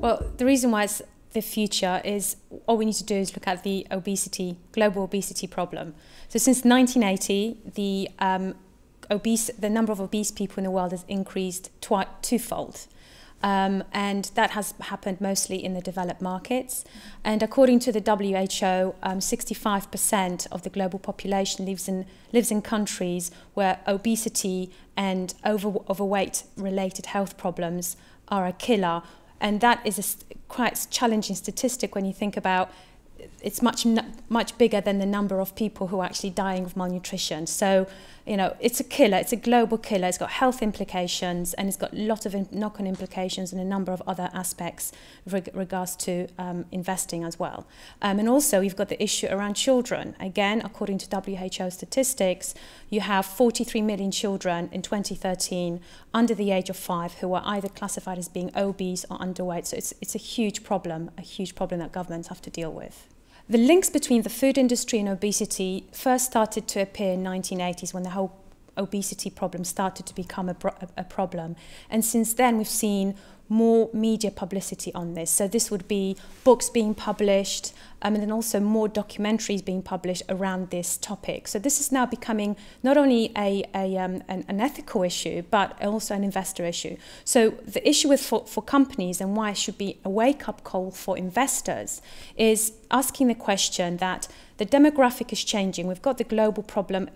Well, the reason why it's the future is all we need to do is look at the global obesity problem. So since 1980, the number of obese people in the world has increased twofold. And that has happened mostly in the developed markets. And according to the WHO, 65% of the global population lives in countries where obesity and overweight related health problems are a killer. And that is a quite challenging statistic when you think about it's much bigger than the number of people who are actually dying of malnutrition. So, you know, it's a killer, it's a global killer, it's got health implications and it's got a lot of knock-on implications and a number of other aspects with regards to investing as well. And also you've got the issue around children. Again, according to WHO statistics, you have 43 million children in 2013 under the age of 5 who are either classified as being obese or underweight. So it's a huge problem that governments have to deal with. The links between the food industry and obesity first started to appear in the 1980s when the whole obesity problem started to become a problem. And since then we've seen more media publicity on this. So this would be books being published and then also more documentaries being published around this topic. So this is now becoming not only an ethical issue, but also an investor issue. So the issue for companies and why it should be a wake-up call for investors is asking the question that the demographic is changing. We've got the global problem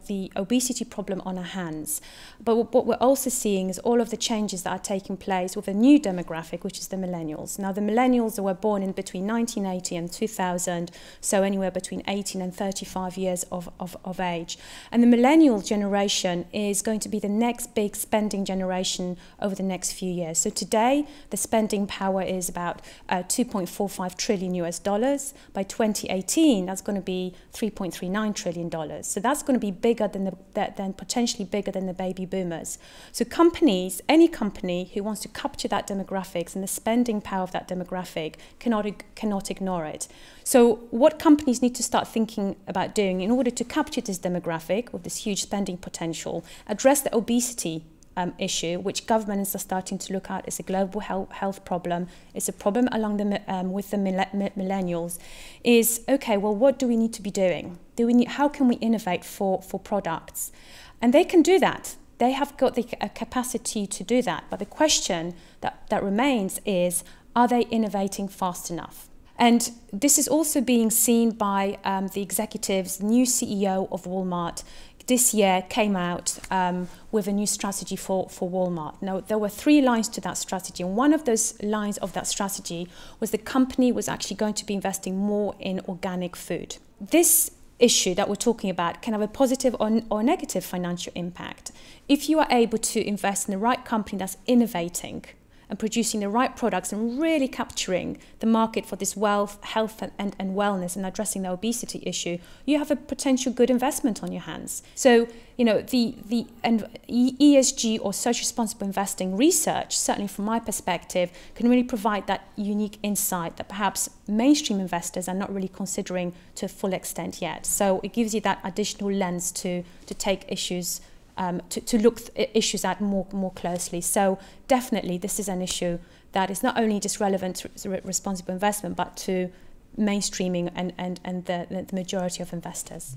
the obesity problem on our hands. But what we're also seeing is all of the changes that are taking place with a new demographic, which is the millennials. Now, the millennials that were born in between 1980 and 2000, so anywhere between 18 and 35 years of age. And the millennial generation is going to be the next big spending generation over the next few years. So today, the spending power is about $2.45 trillion US. By 2018, that's going to be $3.39 trillion. So that's going to be bigger than potentially bigger than the baby boomers. So companies, any company who wants to capture that demographics and the spending power of that demographic cannot ignore it. So what companies need to start thinking about doing in order to capture this demographic with this huge spending potential, address the obesity issue, which governments are starting to look at as a global health problem. It's a problem along with the millennials. Is okay. Well, what do we need to be doing? How can we innovate for products? And they can do that. They have got the capacity to do that. But the question that remains is, are they innovating fast enough? And this is also being seen by the executives. The new CEO of Walmart this year came out with a new strategy for Walmart. Now, there were 3 lines to that strategy, and one of those lines of that strategy was the company was actually going to be investing more in organic food. This issue that we're talking about can have a positive or negative financial impact. If you are able to invest in the right company that's innovating and producing the right products and really capturing the market for this health and wellness and addressing the obesity issue, you have a potential good investment on your hands. So, you know, the ESG or social responsible investing research, certainly from my perspective, can really provide that unique insight that perhaps mainstream investors are not really considering to a full extent yet. So it gives you that additional lens to take issues to look issues at more closely. So definitely this is an issue that is not only just relevant to responsible investment, but to mainstreaming and the majority of investors.